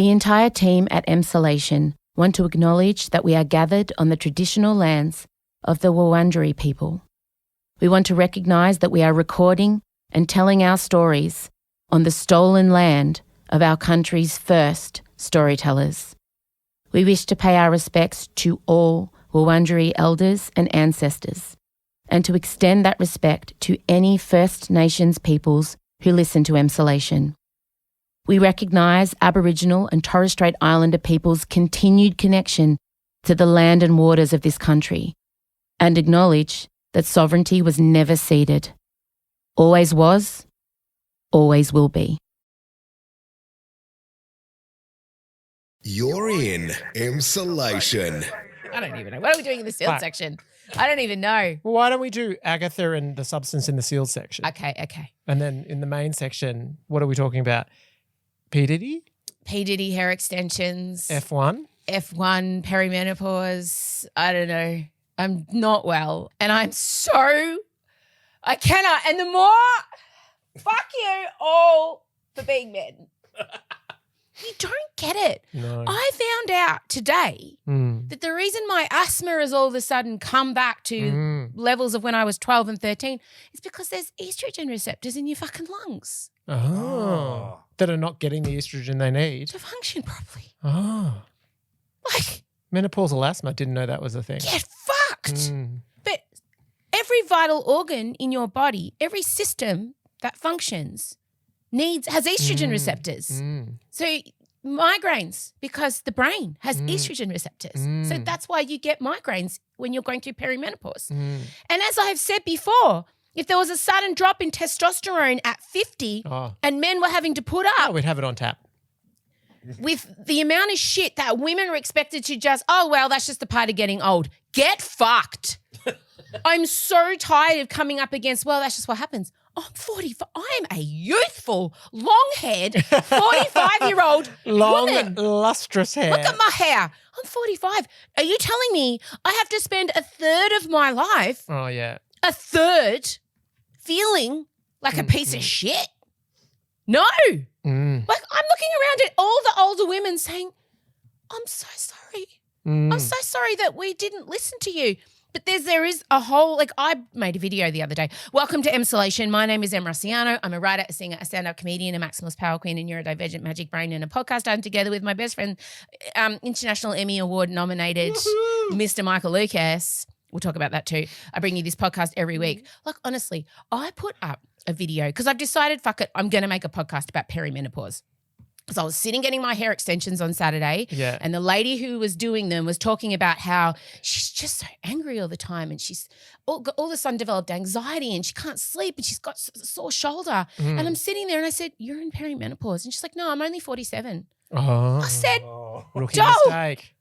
The entire team at Emsolation want to acknowledge that we are gathered on the traditional lands of the Wurundjeri people. We want to recognise that we are recording and telling our stories on the stolen land of our country's first storytellers. We wish to pay our respects to all Wurundjeri elders and ancestors, and to extend that respect to any First Nations peoples who listen to Emsolation. We recognise Aboriginal and Torres Strait Islander peoples' continued connection to the land and waters of this country, and acknowledge that sovereignty was never ceded. Always was, always will be. You're in Emsolation. I don't even know. What are we doing in the sealed section? I don't even know. Well, why don't we do Agatha and the substance in the sealed section? Okay. And then in the main section, what are we talking about? P. Diddy? P. Diddy, hair extensions. F1? F1, perimenopause. I don't know. I'm not well. And I cannot. And the more, fuck you all for being men. You don't get it. No. I found out today that the reason my asthma has all of a sudden come back to levels of when I was 12 and 13 is because there's estrogen receptors in your fucking lungs. Oh. That are not getting the estrogen they need. To function properly. Oh. Like. Menopausal asthma, didn't know that was a thing. Get fucked. But every vital organ in your body, every system that functions has estrogen receptors. So migraines, because the brain has estrogen receptors. So that's why you get migraines when you're going through perimenopause. And as I have said before, if there was a sudden drop in testosterone at 50 and men were having to put up. We'd have it on tap. With the amount of shit that women are expected to just, that's just the part of getting old. Get fucked. I'm so tired of coming up against, that's just what happens. I'm 45. I'm a youthful, long-haired, 45-year-old woman. Lustrous hair. Look at my hair. I'm 45. Are you telling me I have to spend a third of my life, a third, feeling like a piece of shit? No. Like, I'm looking around at all the older women saying, I'm so sorry. I'm so sorry that we didn't listen to you. But there is a whole, I made a video the other day. Welcome to Emsolation. My name is Em Ricciardo. I'm a writer, a singer, a stand-up comedian, a maximalist power queen, a neurodivergent magic brain, and a podcast done together with my best friend, International Emmy Award nominated Mr. Michael Lucas. We'll talk about that too. I bring you this podcast every week. Honestly, I put up a video because I've decided, fuck it, I'm going to make a podcast about perimenopause. So I was sitting getting my hair extensions on Saturday and the lady who was doing them was talking about how she's just so angry all the time and she's all of a sudden developed anxiety and she can't sleep and she's got a sore shoulder. And I'm sitting there and I said, you're in perimenopause. And she's like, no, I'm only 47. I said, rookie mistake.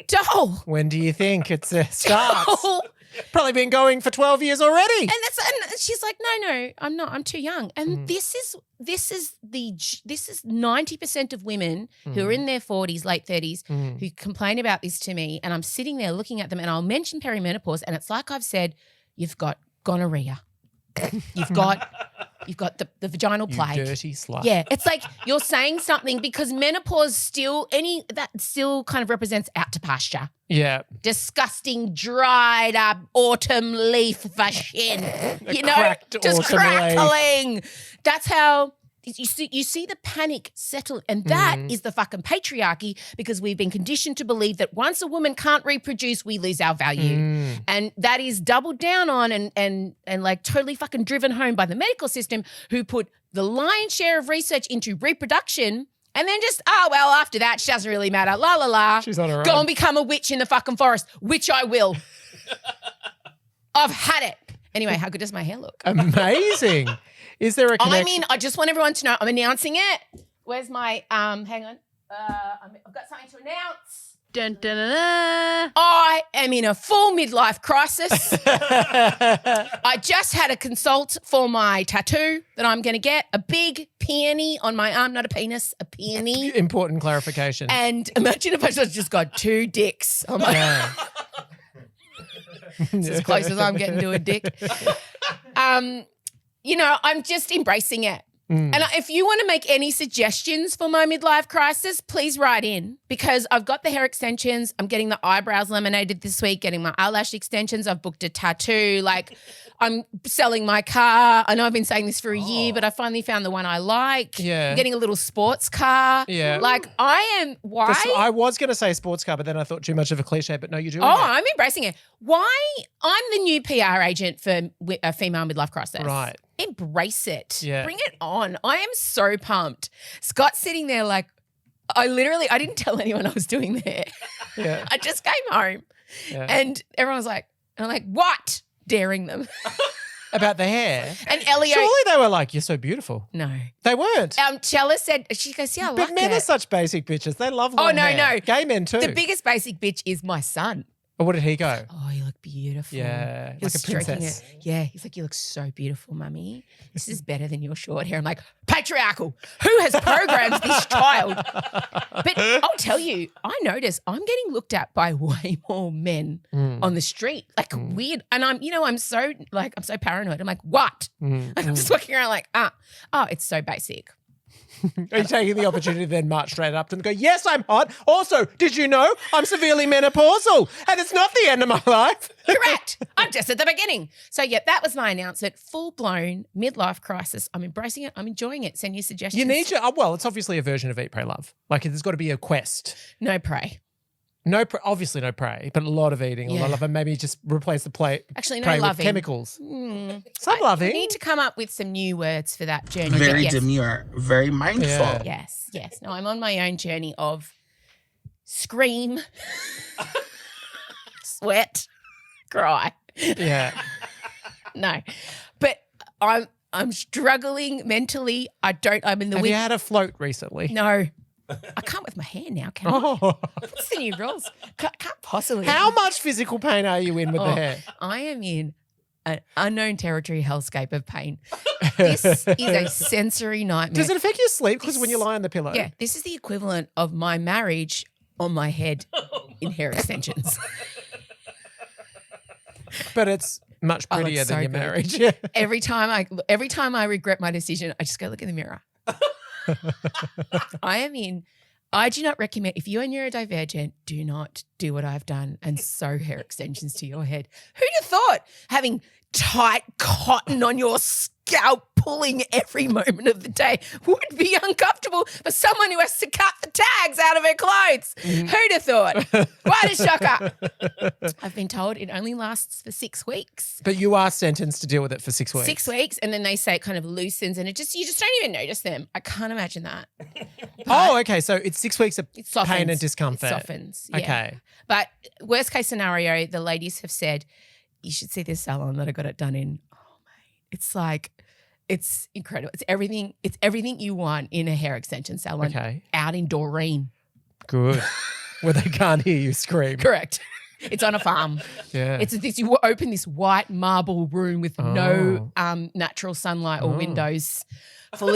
Doll. When do you think it starts? Probably been going for 12 years already. And she's like, no, I'm not. I'm too young. And this is 90% of women who are in their 40s, late 30s, who complain about this to me. And I'm sitting there looking at them and I'll mention perimenopause and it's like I've said, you've got gonorrhea. You've got the vaginal plague. You dirty slut. Yeah, it's like you're saying something because menopause still kind of represents out to pasture. Yeah. Disgusting, dried up autumn leaf fashion. Just crackling. That's how you see the panic settle, and that is the fucking patriarchy because we've been conditioned to believe that once a woman can't reproduce, we lose our value. And that is doubled down on and like totally fucking driven home by the medical system who put the lion's share of research into reproduction and then just, after that, she doesn't really matter. La, la, la. She's on her own. Go and become a witch in the fucking forest, which I will. I've had it. Anyway, how good does my hair look? Amazing. Is there a connection? I just want everyone to know I'm announcing it. Where's my, hang on. I've got something to announce. Dun, dun, dun, dun. I am in a full midlife crisis. I just had a consult for my tattoo that I'm going to get, a big peony on my arm, not a penis, a peony. Important clarification. And imagine if I just got two dicks on my It's as close as I'm getting to a dick. I'm just embracing it. And if you want to make any suggestions for my midlife crisis, please write in, because I've got the hair extensions. I'm getting the eyebrows laminated this week, getting my eyelash extensions. I've booked a tattoo. Like, I'm selling my car. I know I've been saying this for a year, but I finally found the one I like. Yeah. I'm getting a little sports car. Yeah. Like, I am, why? I was going to say sports car, but then I thought too much of a cliche, but no, you're doing it. I'm embracing it. Why? I'm the new PR agent for a female midlife crisis. Right. Embrace it. Yeah. Bring it on. I am so pumped. Scott's sitting there like, I didn't tell anyone I was doing there. Yeah. I just came home and everyone was like, and I'm like, what? Daring them. About the hair. And Elio. Surely they were like, you're so beautiful. No. They weren't. Chella said, she goes, yeah, I like But men it. are such basic bitches. They love long hair. No. Gay men too. The biggest basic bitch is my son. Or what did he go? Oh, you look beautiful. Yeah, He was like a princess. stroking it. Yeah, he's like, you look so beautiful, mummy. This is better than your short hair. I'm like, patriarchal. Who has programmed this child? But I'll tell you, I notice I'm getting looked at by way more men on the street, like weird. And I'm so paranoid. I'm like, what? Like, I'm just walking around like, it's so basic. Are you taking the opportunity to then march straight up to them and go, yes, I'm hot. Also, did you know I'm severely menopausal and it's not the end of my life? Correct. I'm just at the beginning. So, yeah, that was my announcement. Full-blown midlife crisis. I'm embracing it. I'm enjoying it. Send your suggestions. You need to, it's obviously a version of Eat, Pray, Love. Like, there's got to be a quest. No pray. Obviously no pray, but a lot of eating, a lot of love, and maybe just replace the plate. Actually, no pray loving. with chemicals. Some loving. We need to come up with some new words for that journey. Very Yes. demure, very mindful. Yeah. Yes. No, I'm on my own journey of scream, sweat, cry. Yeah. No, but I'm struggling mentally. I'm in the Have week. you had a float recently? No. I can't with my hair now, can I? Oh. What's the new rules? Can't possibly. How much physical pain are you in with the hair? I am in an unknown territory hellscape of pain. This is a sensory nightmare. Does it affect your sleep? Because when you lie on the pillow. Yeah, this is the equivalent of my marriage on my head in hair extensions. But it's much prettier so than your good. marriage. Yeah. Every time I regret my decision, I just go look in the mirror. I do not recommend, if you are neurodivergent, do not do what I've done and sew hair extensions to your head. Who'd have thought having tight cotton on your scalp pulling every moment of the day would be uncomfortable for someone who has to cut the tags out of her clothes? Who'd have thought? What a shocker. I've been told it only lasts for 6 weeks. But you are sentenced to deal with it for 6 weeks. 6 weeks, and then they say it kind of loosens and you just don't even notice them. I can't imagine that. Okay. So it's 6 weeks of pain and discomfort. It softens. Yeah. Okay. But worst case scenario, the ladies have said, you should see this salon that I got it done in. Oh, mate. It's like, it's incredible. It's everything you want in a hair extension salon. Okay. Out in Doreen. Good. Where they can't hear you scream. Correct. It's on a farm. Yeah. It's this. You open this white marble room with no natural sunlight or windows, full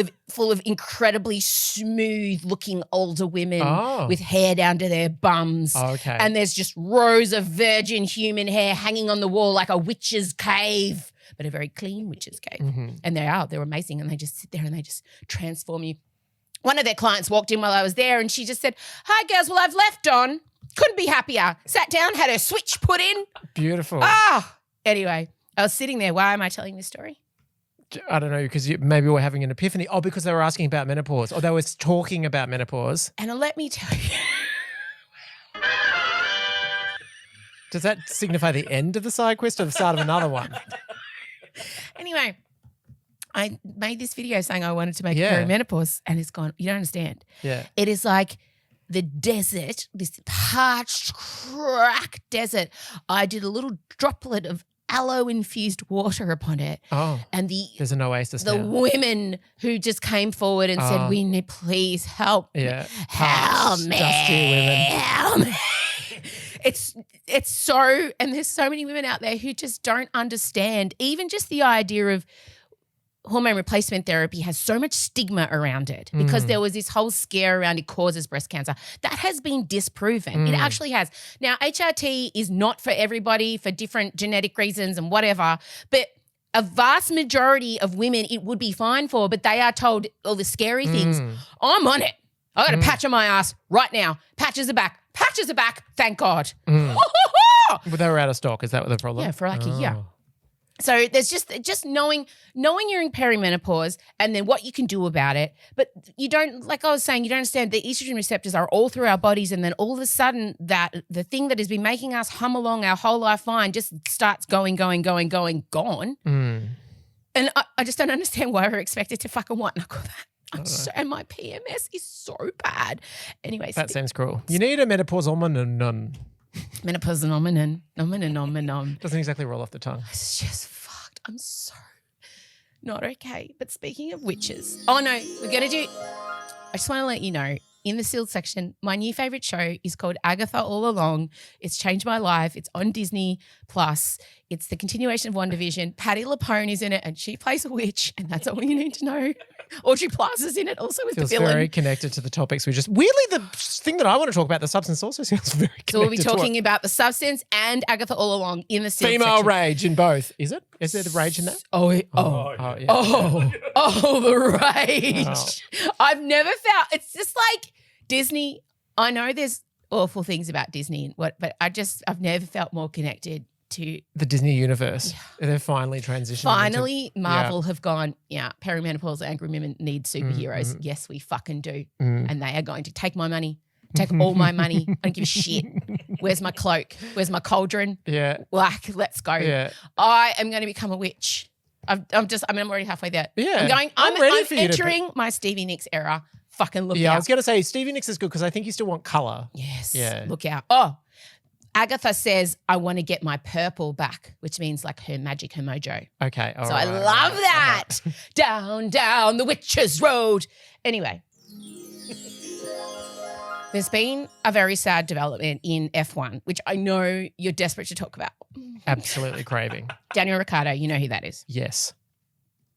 of incredibly smooth looking older women with hair down to their bums. Okay. And there's just rows of virgin human hair hanging on the wall like a witch's cave, but a very clean witch's cave. Mm-hmm. And they're amazing, and they just sit there and they just transform you. One of their clients walked in while I was there and she just said, "Hi girls, well I've left on. Couldn't be happier." Sat down, had her switch put in. Beautiful. Anyway, I was sitting there. Why am I telling this story? I don't know, because maybe we're having an epiphany. Oh, because they were asking about menopause, or they were talking about menopause. And let me tell you. Does that signify the end of the side quest or the start of another one? Anyway, I made this video saying I wanted to make perimenopause, and it's gone. You don't understand. Yeah. It is like the desert, this parched, cracked desert. I did a little droplet of aloe-infused water upon it. Oh, and there's an oasis the now. women who just came forward and said, "We need, please help me. Yeah. Help me. Dusty women. Help me." It's so, and there's so many women out there who just don't understand even just the idea of hormone replacement therapy has so much stigma around it because there was this whole scare around it causes breast cancer. That has been disproven. It actually has. Now, HRT is not for everybody for different genetic reasons and whatever, but a vast majority of women it would be fine for, but they are told all the scary things. I'm on it. I got a patch on my ass right now. Patches are back. Patches are back. Thank God. But they were out of stock. Is that the problem? Yeah, for like a year. So there's just knowing you're in perimenopause and then what you can do about it. But you don't, like I was saying, you don't understand the estrogen receptors are all through our bodies, and then all of a sudden that the thing that has been making us hum along our whole life fine just starts gone. And I just don't understand why we're expected to fucking white knuckle that. And my PMS is so bad. Anyway. That seems cruel. You need a menopausal phenomenon. Doesn't exactly roll off the tongue. It's just fucked. I'm so not okay. But speaking of witches, oh no, we're going to do, I just want to let you know, in the sealed section, my new favourite show is called Agatha All Along. It's changed my life. It's on Disney Plus. It's the continuation of WandaVision. Patti LuPone is in it and she plays a witch, and that's all you need to know. Audrey Plaza's in it also with feels the villain. Very connected to the topics we just, weirdly the thing that I want to talk about, the substance, also sounds very connected. So we'll be talking about the substance and Agatha All Along in the sealed female section. rage in both. Is it? Is there the rage in that? The rage. I've never felt, it's just like Disney. I know there's awful things about Disney, but I've never felt more connected to the Disney universe. Yeah. They're finally transitioning. Finally, Marvel have gone, perimenopause angry women need superheroes. Yes, we fucking do. And they are going to take my money, take all my money. I don't give a shit. Where's my cloak? Where's my cauldron? Yeah. Like, let's go. Yeah. I am going to become a witch. I'm already halfway there. Yeah. I'm entering my Stevie Nicks era. Fucking look out. Yeah, I was going to say Stevie Nicks is good because I think you still want colour. Yes. Yeah. Look out. Oh, Agatha says, I want to get my purple back, which means like her magic, her mojo. Okay. So I love that. Down the witch's road. Anyway. There's been a very sad development in F1, which I know you're desperate to talk about. Absolutely craving. Daniel Ricciardo, you know who that is. Yes,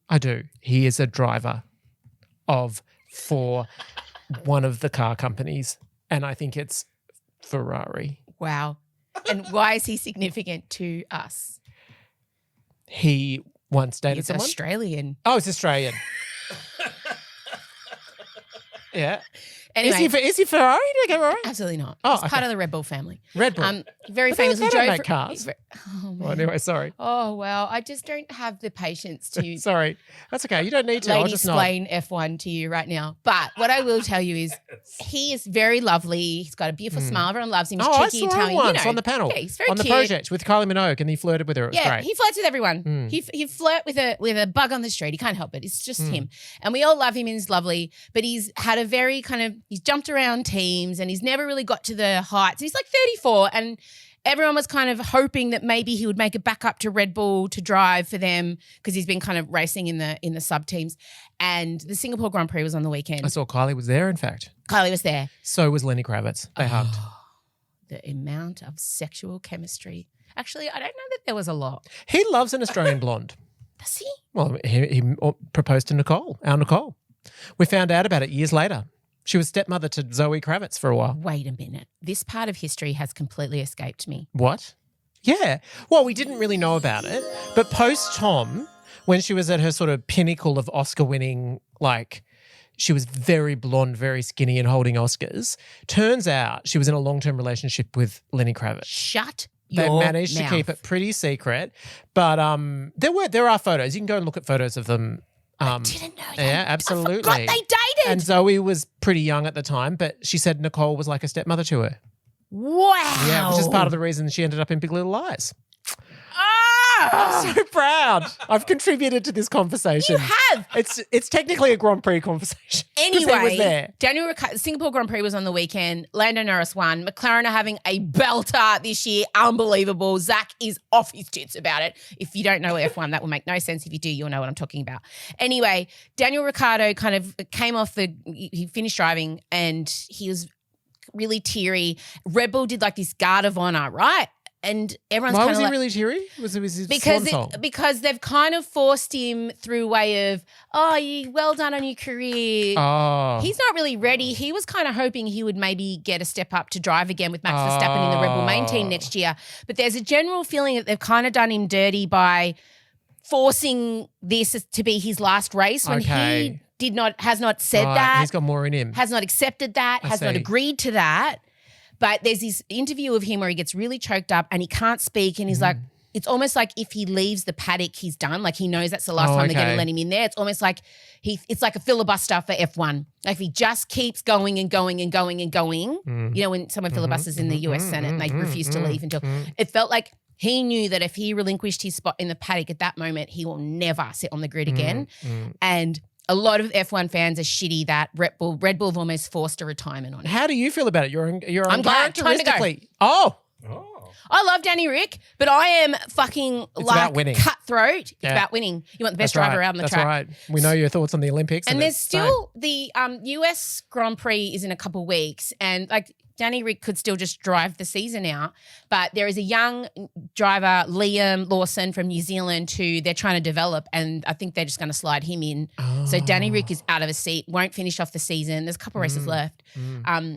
I do. He is a driver for one of the car companies, and I think it's Ferrari. Wow. And why is he significant to us? He once dated someone. He's Australian. Oh, it's Australian. Yeah. Anyway, is he Ferrari? Did I get it right? Absolutely not. Oh, He's part of the Red Bull family. Red Bull. Very famously drove. They don't make cars. Well, anyway, sorry. Oh, well, I just don't have the patience to. Sorry. That's okay. You don't need to. Lady explain F1 to you right now. But what I will tell you is he is very lovely. He's got a beautiful smile. Everyone loves him. He's cheeky I saw Italian. him once on the panel. Yeah, he's very on cute. The project with Kylie Minogue, and he flirted with her. It was great. He flirts with everyone. He flirt with a bug on the street. He can't help it. It's just him. And we all love him and he's lovely. But he's had a very he's jumped around teams and he's never really got to the heights. He's like 34 and everyone was kind of hoping that maybe he would make it back up to Red Bull to drive for them because he's been kind of racing in the sub teams. And the Singapore Grand Prix was on the weekend. I saw Kylie was there, in fact. Kylie was there. So was Lenny Kravitz. They hugged. The amount of sexual chemistry. Actually, I don't know that there was a lot. He loves an Australian blonde. Does he? Well, he proposed to Nicole, our Nicole. We found out about it years later. She was stepmother to Zoe Kravitz for a while. Wait a minute. This part of history has completely escaped me. What? Yeah. Well, we didn't really know about it. But post-Tom, when she was at her sort of pinnacle of Oscar-winning, she was very blonde, very skinny and holding Oscars, turns out she was in a long-term relationship with Lenny Kravitz. Shut They your managed mouth. to keep it pretty secret. But there are photos. You can go and look at photos of them. I didn't know that. Yeah, absolutely. I forgot they dated. And Zoe was pretty young at the time, but she said Nicole was like a stepmother to her. Wow. Yeah, which is part of the reason she ended up in Big Little Lies. Ah! I'm so proud. I've contributed to this conversation. You have. It's technically a Grand Prix conversation. Anyway, he was there. Daniel Ricciardo, Singapore Grand Prix was on the weekend. Lando Norris won. McLaren are having a belter this year. Unbelievable. Zach is off his tits about it. If you don't know F1, that will make no sense. If you do, you'll know what I'm talking about. Anyway, Daniel Ricciardo kind of came off he finished driving and he was really teary. Red Bull did like this guard of honor, right? And everyone's Why kind was of he really teary? Was it his because they've kind of forced him through a way of, well done on your career. Oh. He's not really ready. He was kind of hoping he would maybe get a step up to drive again with Max Verstappen in the Red Bull main team next year. But there's a general feeling that they've kind of done him dirty by forcing this to be his last race when he has not said that. He's got more in him. Has not accepted that, has not agreed to that. But there's this interview of him where he gets really choked up and he can't speak and he's like, it's almost like if he leaves the paddock, he's done. Like he knows that's the last time they're going to let him in there. It's almost like it's like a filibuster for F1. Like if he just keeps going and going and going and going, you know, when someone filibusters in the US Senate and they refuse to leave until it felt like he knew that if he relinquished his spot in the paddock at that moment, he will never sit on the grid again. And a lot of F1 fans are shitty that Red Bull have almost forced a retirement on him. How do you feel about it? You're I'm glad. Time to go. Oh. I love Danny Rick, but I am fucking about winning. Cutthroat. It's about winning. You want the best driver out on the track. That's right. We know your thoughts on the Olympics. And there's still the US Grand Prix is in a couple of weeks and like Danny Rick could still just drive the season out, but there is a young driver, Liam Lawson from New Zealand, who they're trying to develop, and I think they're just going to slide him in. So Danny Rick is out of a seat, won't finish off the season. There's a couple of races left.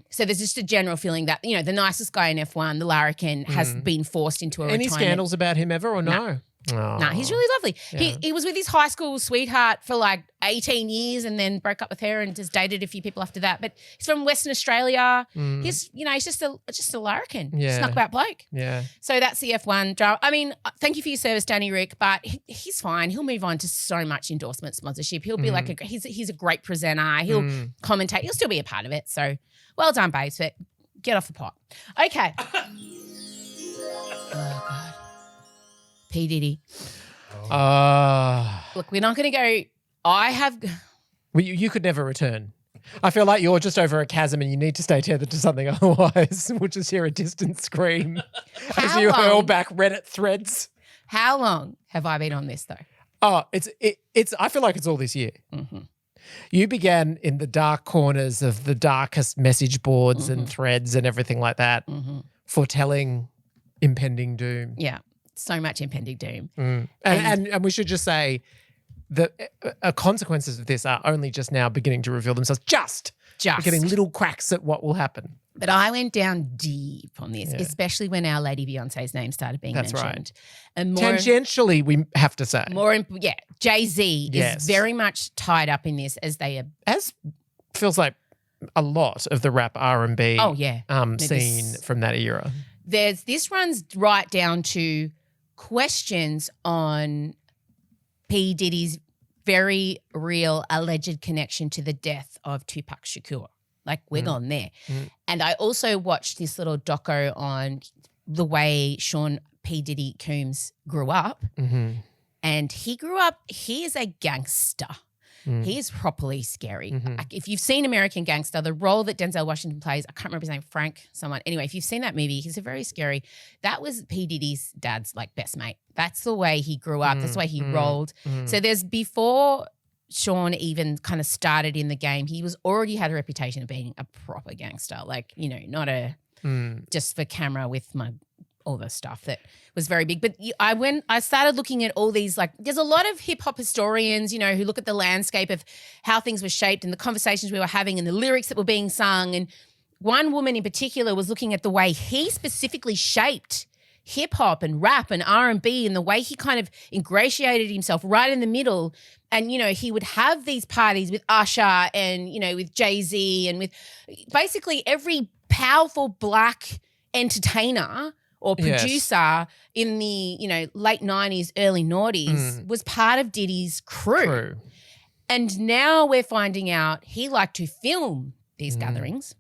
So there's just a general feeling that, you know, the nicest guy in F1, the larrikin, has been forced into a retirement. Any scandals about him ever or no? No, he's really lovely. Yeah. He was with his high school sweetheart for like 18 years and then broke up with her and just dated a few people after that. But he's from Western Australia. He's just a larrikin. Snuck about bloke. Yeah. So that's the F1 drama. I mean, thank you for your service, Danny Rick, but he's fine. He'll move on to so much endorsement sponsorship. He'll be like he's a great presenter. He'll commentate. He'll still be a part of it. So well done, babes, but get off the pot. Okay. Oh, God. P. Diddy. Look, we're not going to go. Well, you could never return. I feel like you're just over a chasm and you need to stay tethered to something, otherwise we'll just hear a distant scream as you hurl back Reddit threads. How long have I been on this though? Oh, it's. I feel like it's all this year. You began in the dark corners of the darkest message boards and threads and everything like that, foretelling impending doom. Yeah. So much impending doom. And we should just say the consequences of this are only just now beginning to reveal themselves. Just. We're getting little cracks at what will happen. But I went down deep on this, especially when our lady Beyonce's name started being mentioned. Right. And tangentially, we have to say. Jay-Z is very much tied up in this as feels like a lot of the rap R&B scene from that era. This runs right down to questions on P. Diddy's very real alleged connection to the death of Tupac Shakur. Like, we're gone there. And I also watched this little doco on the way Sean P. Diddy Coombs grew up. And he is a gangster. He is properly scary. Like, if you've seen American Gangster, the role that Denzel Washington plays, I can't remember his name, Frank someone. Anyway, if you've seen that movie, he's a very scary. That was P. Diddy's dad's like best mate. That's the way he grew up. That's the way he rolled. So there's before Sean even kind of started in the game, he already had a reputation of being a proper gangster. Like, you know, not a just for camera with all the stuff that was very big. But I started looking at all these, like, there's a lot of hip hop historians, you know, who look at the landscape of how things were shaped and the conversations we were having and the lyrics that were being sung. And one woman in particular was looking at the way he specifically shaped hip hop and rap and R&B and the way he kind of ingratiated himself right in the middle. And, you know, he would have these parties with Usher and, you know, with Jay-Z and with basically every powerful black entertainer or producer in the, you know, late 90s, early noughties was part of Diddy's crew. And now we're finding out he liked to film these gatherings.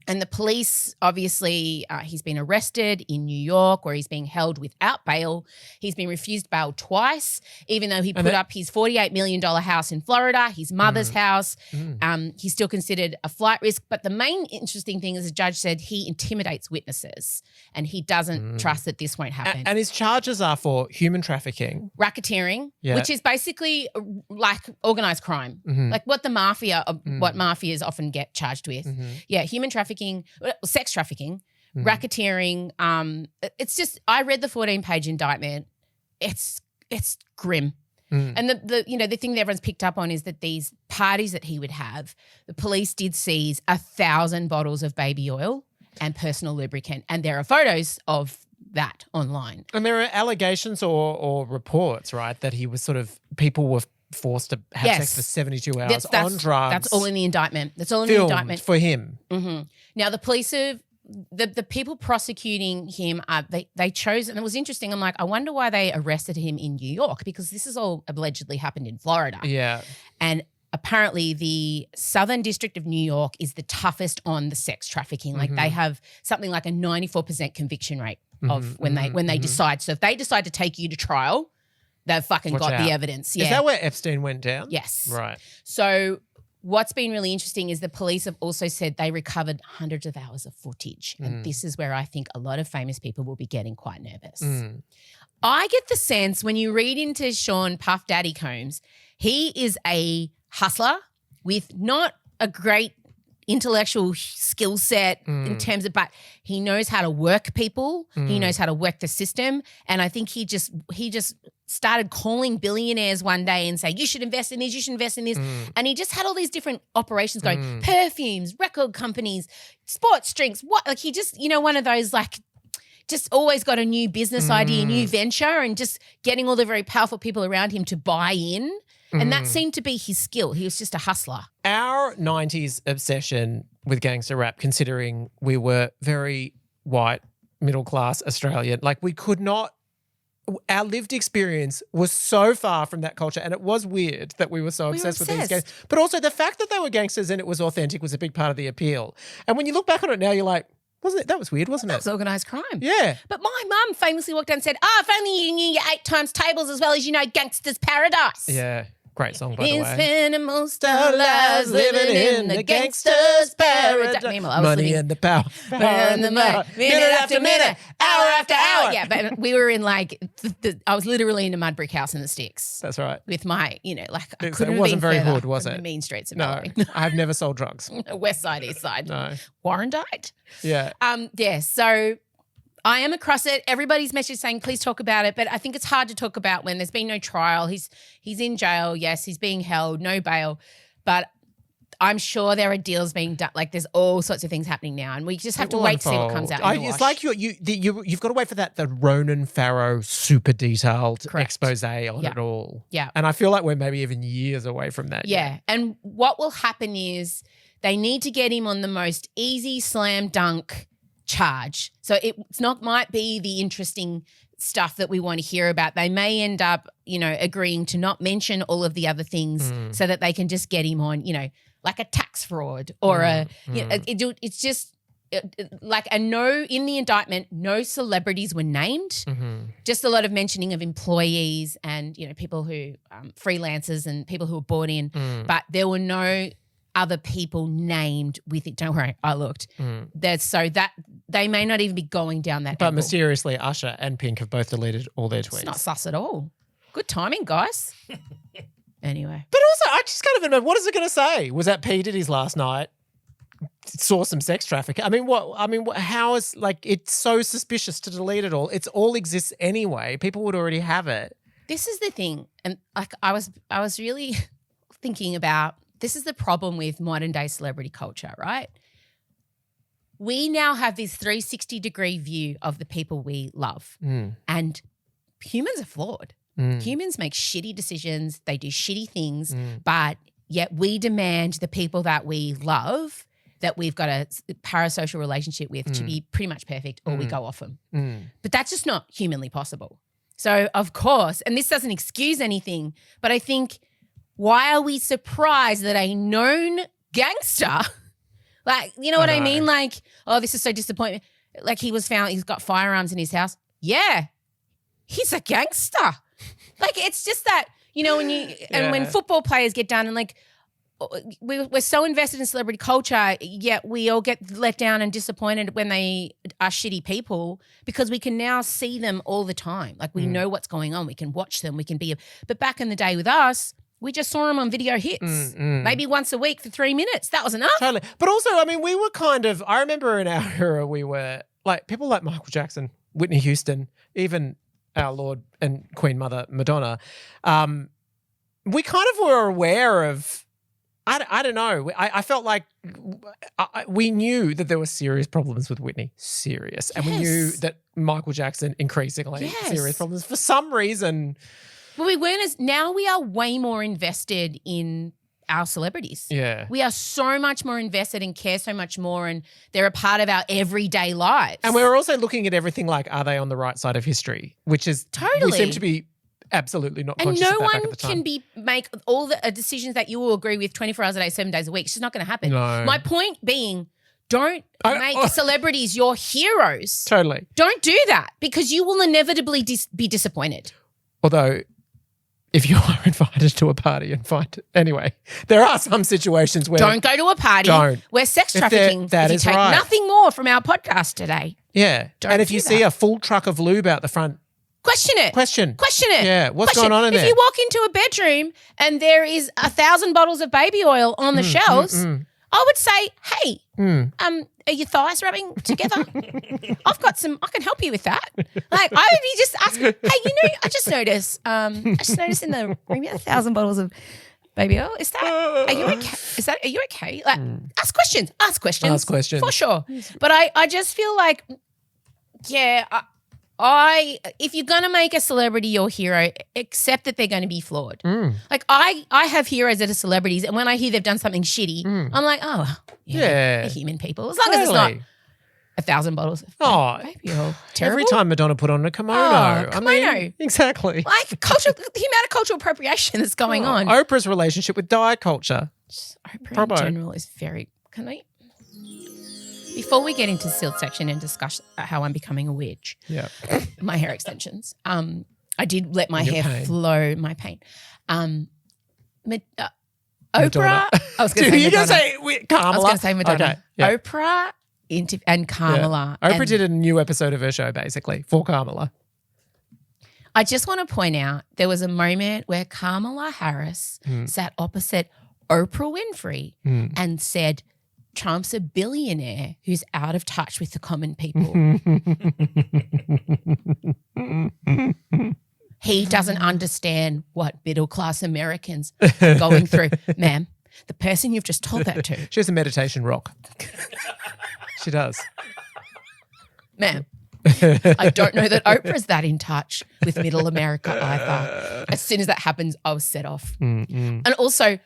And the police, obviously, he's been arrested in New York where he's being held without bail. He's been refused bail twice, even though he put up his $48 million house in Florida, his mother's house. He's still considered a flight risk. But the main interesting thing is the judge said he intimidates witnesses and he doesn't trust that this won't happen. And his charges are for human trafficking. Racketeering, which is basically like organised crime, like what the mafia, what mafias often get charged with. Yeah, human trafficking, sex trafficking, racketeering. It's just, I read the 14-page indictment. It's grim. And the thing that everyone's picked up on is that these parties that he would have, the police did seize 1,000 bottles of baby oil and personal lubricant. And there are photos of that online. And there are allegations or reports, right, that he was sort of people were forced to have sex for 72 hours on drugs. That's all in the indictment. That's all in the indictment for him. Mm-hmm. Now the police have the people prosecuting him. They chose, and it was interesting. I'm like, I wonder why they arrested him in New York, because this has all allegedly happened in Florida. Yeah, and apparently the Southern District of New York is the toughest on the sex trafficking. Like they have something like a 94% conviction rate of when they decide. So if they decide to take you to trial, they've fucking got the evidence. Yeah. Is that where Epstein went down? Yes. Right. So what's been really interesting is the police have also said they recovered hundreds of hours of footage. And this is where I think a lot of famous people will be getting quite nervous. I get the sense when you read into Sean Puff Daddy Combs, he is a hustler with not a great intellectual skill set in terms of, but he knows how to work people. He knows how to work the system. And I think he just started calling billionaires one day and saying, you should invest in this, you should invest in this. And he just had all these different operations going, perfumes, record companies, sports drinks, like he just, one of those like, just always got a new business idea, new venture, and just getting all the very powerful people around him to buy in. And that seemed to be his skill. He was just a hustler. Our 90s obsession with gangster rap, considering we were very white, middle-class Australian, like we could not – our lived experience was so far from that culture, and it was weird that we were so obsessed with these gangsters. But also the fact that they were gangsters and it was authentic was a big part of the appeal. And when you look back on it now, you're like, that was weird, wasn't it? That was organised crime. Yeah. But my mum famously walked down and said, if only you knew your 8 times tables as well as you know Gangster's Paradise. Yeah. Great song, by the way. Spending most our lives living in the gangster's paradise. Meanwhile, Money and the power. Power and the money. Minute after minute, hour after hour. Yeah, but we were in like, I was literally in a mud brick house in the sticks. That's right. With my, like, I it couldn't wasn't have been very hood, was it? The mean streets of No, Melbourne. I've never sold drugs. West side, east side. No. Warrandyte. Yeah. Yeah, so I am across it. Everybody's message saying, please talk about it. But I think it's hard to talk about when there's been no trial. He's in jail. Yes, he's being held, no bail. But I'm sure there are deals being done. Like there's all sorts of things happening now. And we just have to wait to see what comes out. It's like you've got to wait for the Ronan Farrow super detailed expose on it all. Yeah. And I feel like we're maybe even years away from that. Yeah. Yet. And what will happen is they need to get him on the most easy slam dunk charge. So it's not might be the interesting stuff that we want to hear about. They may end up, agreeing to not mention all of the other things so that they can just get him on, like a tax fraud or it's just like in the indictment, no celebrities were named. Just a lot of mentioning of employees and, people who freelancers and people who were bought in, but there were no other people named with it. Don't worry, I looked. So that they may not even be going down that. But angle. mysteriously, Usher and Pink have both deleted all their tweets. It's not sus at all. Good timing, guys. Anyway, but also, I just kind of know, what is it going to say? Was that P Diddy's last night? Saw some sex trafficking. How is it's so suspicious to delete it all? It's all exists anyway. People would already have it. This is the thing, and I was really thinking about. This is the problem with modern day celebrity culture, right? We now have this 360-degree view of the people we love. And humans are flawed. Humans make shitty decisions. They do shitty things. But yet we demand the people that we love, that we've got a parasocial relationship with to be pretty much perfect, or we go off them. But that's just not humanly possible. So, of course, and this doesn't excuse anything, but I think – why are we surprised that a known gangster, what I mean? Like, oh, this is so disappointing. Like he's got firearms in his house. Yeah, he's a gangster. It's just that, when football players get done and we're so invested in celebrity culture, yet we all get let down and disappointed when they are shitty people because we can now see them all the time. We know what's going on. We can watch them. We can but back in the day with us, we just saw him on video hits, maybe once a week for 3 minutes. That was enough. Totally. But also, we were I remember in our era, we were people like Michael Jackson, Whitney Houston, even our Lord and Queen Mother Madonna. We kind of were aware of I don't know. I felt like we knew that there were serious problems with Whitney. Serious. And we knew that Michael Jackson, increasingly serious problems. For some reason. Well, we weren't now we are way more invested in our celebrities. Yeah. We are so much more invested and care so much more, and they're a part of our everyday lives. And we're also looking at everything like, are they on the right side of history? Which is totally. We seem to be absolutely not conscious and no of that one back at the time. can make all the decisions that you will agree with 24 hours a day, 7 days a week. It's just not going to happen. No. My point being, don't make celebrities your heroes. Totally. Don't do that, because you will inevitably be disappointed. Although, if you are invited to a party and anyway, there are some situations where don't go to a party where sex trafficking. That is take right. Nothing more from our podcast today. Yeah, and if you see a full truck of lube out the front, question it. Question it. Yeah, what's going on in there? If you walk into a bedroom and there is 1,000 bottles of baby oil on the shelves, I would say, hey, are your thighs rubbing together? I've got some. I can help you with that. Like, I would be just asking, hey, I just noticed. In the room, 1,000 bottles of baby oil. Is that? Are you okay? Are you okay? Like, ask questions. Ask questions for sure. But I just feel like, if you're going to make a celebrity your hero, accept that they're going to be flawed. Like, I have heroes that are celebrities, and when I hear they've done something shitty, I'm like, they're human people. As long as it's not 1,000 bottles of baby oil. Terrible. Every time Madonna put on a kimono. I mean, exactly. Like, the amount of cultural appropriation that's going on. Oprah's relationship with diet culture. Oprah in general is very... Before we get into the sealed section and discuss how I'm becoming a witch, my hair extensions, I did let my hair flow, my pain. Oprah, I was going to say Kamala. I was going to say Madonna. Okay, yeah. Oprah and Kamala. Yeah. Oprah did a new episode of her show, basically, for Kamala. I just want to point out there was a moment where Kamala Harris sat opposite Oprah Winfrey and said, Trump's a billionaire who's out of touch with the common people. He doesn't understand what middle-class Americans are going through. Ma'am, the person you've just told that to. She has a meditation rock. She does. Ma'am, I don't know that Oprah's that in touch with middle America either. As soon as that happens, I was set off. And also,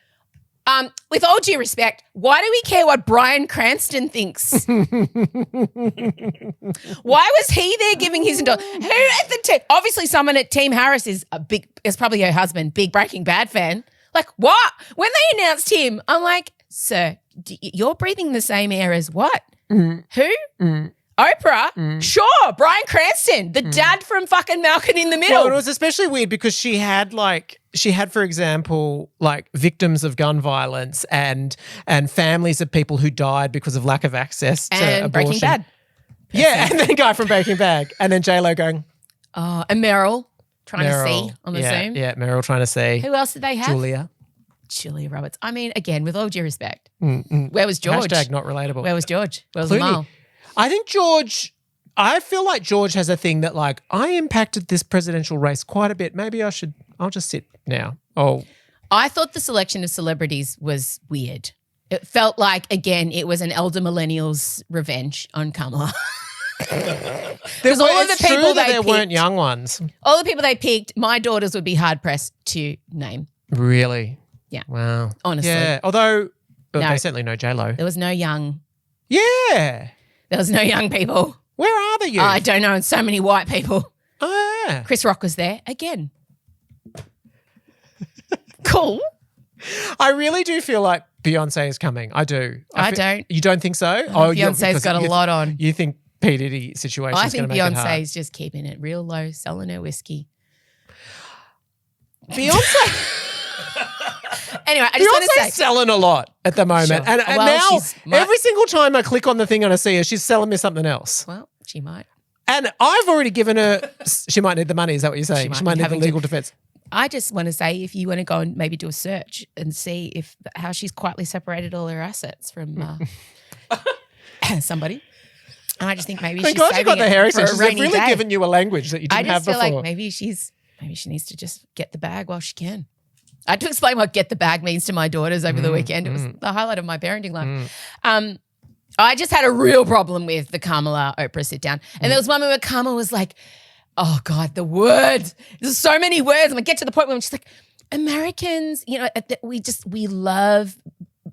with all due respect, why do we care what Bryan Cranston thinks? Why was he there giving his endorsement? Who at the team? Obviously, someone at Team Harris is probably her husband, big Breaking Bad fan. Like, what? When they announced him, I'm like, sir, you're breathing the same air as what? Who? Oprah? Sure, Bryan Cranston, the dad from fucking Malcolm in the Middle. Well, it was especially weird because she had, for example, like victims of gun violence and families of people who died because of lack of access to abortion. Breaking Bad. Yeah, and then guy from Breaking Bad. And then J-Lo going. Oh, and Meryl trying to see on the Zoom. Yeah, Meryl trying to see. Who else did they have? Julia Roberts. I mean, again, with all due respect, where was George? Hashtag not relatable. Where was George? Where was Clooney. Mal? I feel like George has a thing that, like, I impacted this presidential race quite a bit. Maybe I'll just sit now. Oh. I thought the selection of celebrities was weird. It felt like, again, it was an elder millennial's revenge on Kamala. Because all of the people there weren't young ones. All the people they picked, my daughters would be hard pressed to name. Really? Yeah. Wow. Honestly. Yeah. Although they certainly know J-Lo. There was no young. Yeah. There was no young people. Where are the youth? I don't know. And so many white people. Oh, yeah. Chris Rock was there again. Cool. I really do feel like Beyonce is coming. I do. I don't. You don't think so? Beyonce's got a lot on. You think P. Diddy situation is going to make it hard? I think Beyonce's just keeping it real low, selling her whiskey. Beyonce. Anyway, I just want to say. Beyonce's selling a lot at the moment. Sure. And now, every single time I click on the thing and I see her, she's selling me something else. Well, she might. And I've already given her, she might need the money, is that what you're saying? She might need the legal defense. I just want to say, if you want to go and maybe do a search and see how she's quietly separated all her assets from somebody. And I just think maybe she's saving got the hair it for a extensions. rainy They've really day. given you a language that you didn't have before. I just feel like maybe she needs to just get the bag while she can. I had to explain what get the bag means to my daughters over the weekend. It was the highlight of my parenting life. I just had a real problem with the Kamala Oprah sit down. And there was one where Kamala was like, oh God, the words. There's so many words. And I get to the point where I'm just like, Americans,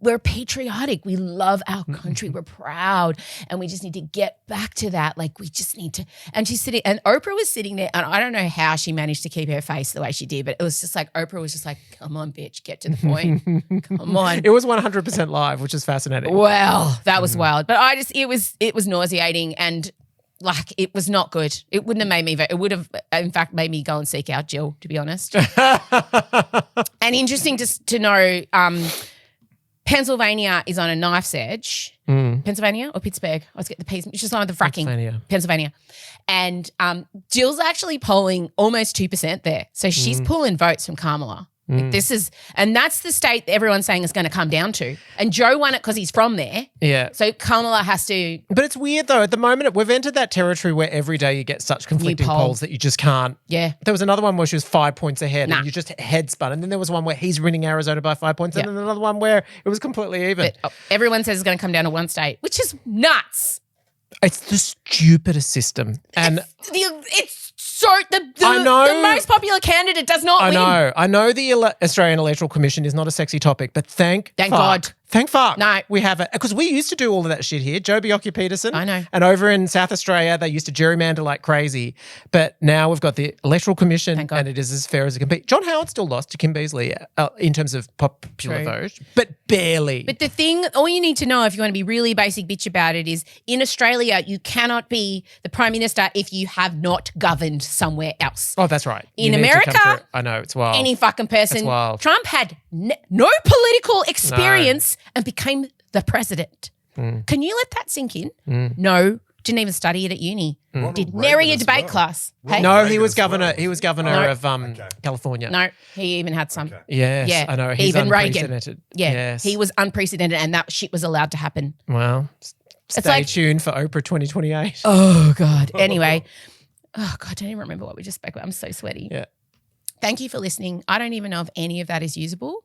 we're patriotic. We love our country. We're proud. And we just need to get back to that. Like we just need to. And Oprah was sitting there, and I don't know how she managed to keep her face the way she did, but it was just like, Oprah was just like, come on, bitch, get to the point. Come on. It was 100% live, which is fascinating. Well, that was wild. But it was nauseating, and like it was not good. It wouldn't have made me vote. It would have, in fact, made me go and seek out Jill, to be honest. And interesting to know, Pennsylvania is on a knife's edge. Pennsylvania or Pittsburgh? I always get the P's. It's just on with the fracking. Pennsylvania. And Jill's actually polling almost 2% there. So she's pulling votes from Kamala. Like and that's the state that everyone's saying is going to come down to. And Joe won it because he's from there. Yeah. So Kamala has to. But it's weird though. At the moment, we've entered that territory where every day you get such conflicting polls that you just can't. Yeah. There was another one where she was 5 points ahead and you just head spun. And then there was one where he's winning Arizona by 5 points. And then another one where it was completely even. But everyone says it's going to come down to one state, which is nuts. It's the stupidest system. And it's so the most popular candidate does not win. I know the Australian Electoral Commission is not a sexy topic, but thank God. Thank fuck. No. We have it. Because we used to do all of that shit here. Joe Bjelke-Petersen. I know. And over in South Australia, they used to gerrymander like crazy. But now we've got the Electoral Commission and it is as fair as it can be. John Howard still lost to Kim Beazley in terms of popular vote, but barely. But the thing, all you need to know if you want to be really basic bitch about it is in Australia, you cannot be the Prime Minister if you have not governed somewhere else. Oh, that's right. In America, I know, it's wild. Any fucking person. It's wild. Trump had no political experience and became the president. Can you let that sink in? No, didn't even study it at uni. Did nary a debate class. Hey? No, he was governor. He was governor of California. No, he even had some. Yes, yeah, I know. He's even unprecedented. Reagan. Yeah, yes. He was unprecedented, and that shit was allowed to happen. Well, stay tuned for Oprah 2028. Oh God. Anyway, I don't even remember what we just spoke about. I'm so sweaty. Yeah. Thank you for listening. I don't even know if any of that is usable.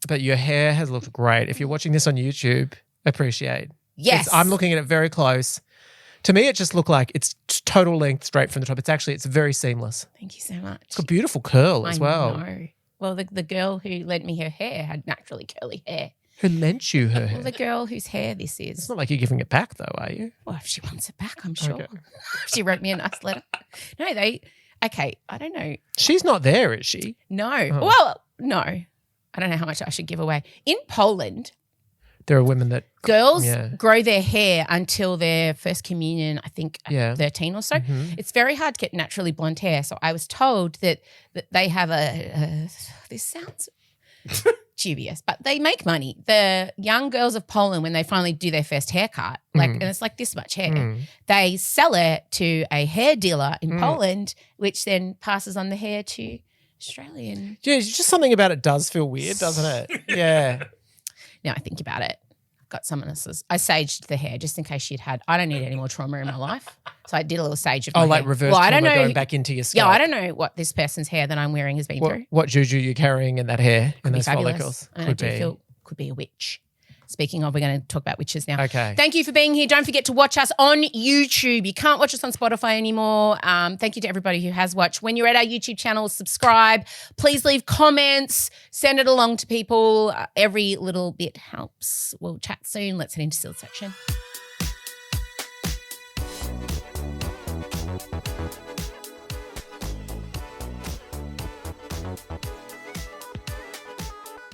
But your hair has looked great. If you're watching this on YouTube, appreciate. Yes. I'm looking at it very close. To me, it just looked like it's total length straight from the top. It's very seamless. Thank you so much. It's got beautiful curl as well. I know. Well, the girl who lent me her hair had naturally curly hair. Who lent you her hair? Well, the girl whose hair this is. It's not like you're giving it back though, are you? Well, if she wants it back, I'm sure. Okay. She wrote me a nice letter. No, okay, I don't know. She's not there, is she? No. Oh. Well, no. I don't know how much I should give away. In Poland, there are women that girls grow their hair until their first communion, I think 13 or so. Mm-hmm. It's very hard to get naturally blonde hair. So I was told that they have this sounds dubious, but they make money. The young girls of Poland, when they finally do their first haircut, and it's like this much hair, they sell it to a hair dealer in Poland, which then passes on the hair to Australian. Yeah, it's just something about it does feel weird, doesn't it? Yeah. Now I think about it. I've got someone else's. I saged the hair just in case she'd had. I don't need any more trauma in my life, so I did a little sage of my hair. Like reverse trauma going back into your scalp. Yeah, I don't know what this person's hair that I'm wearing has been through. What juju you're carrying in that hair and those follicles? Could be a witch. Speaking of, we're going to talk about witches now. Okay. Thank you for being here. Don't forget to watch us on YouTube. You can't watch us on Spotify anymore. Thank you to everybody who has watched. When you're at our YouTube channel, subscribe. Please leave comments. Send it along to people. Every little bit helps. We'll chat soon. Let's head into Still Section.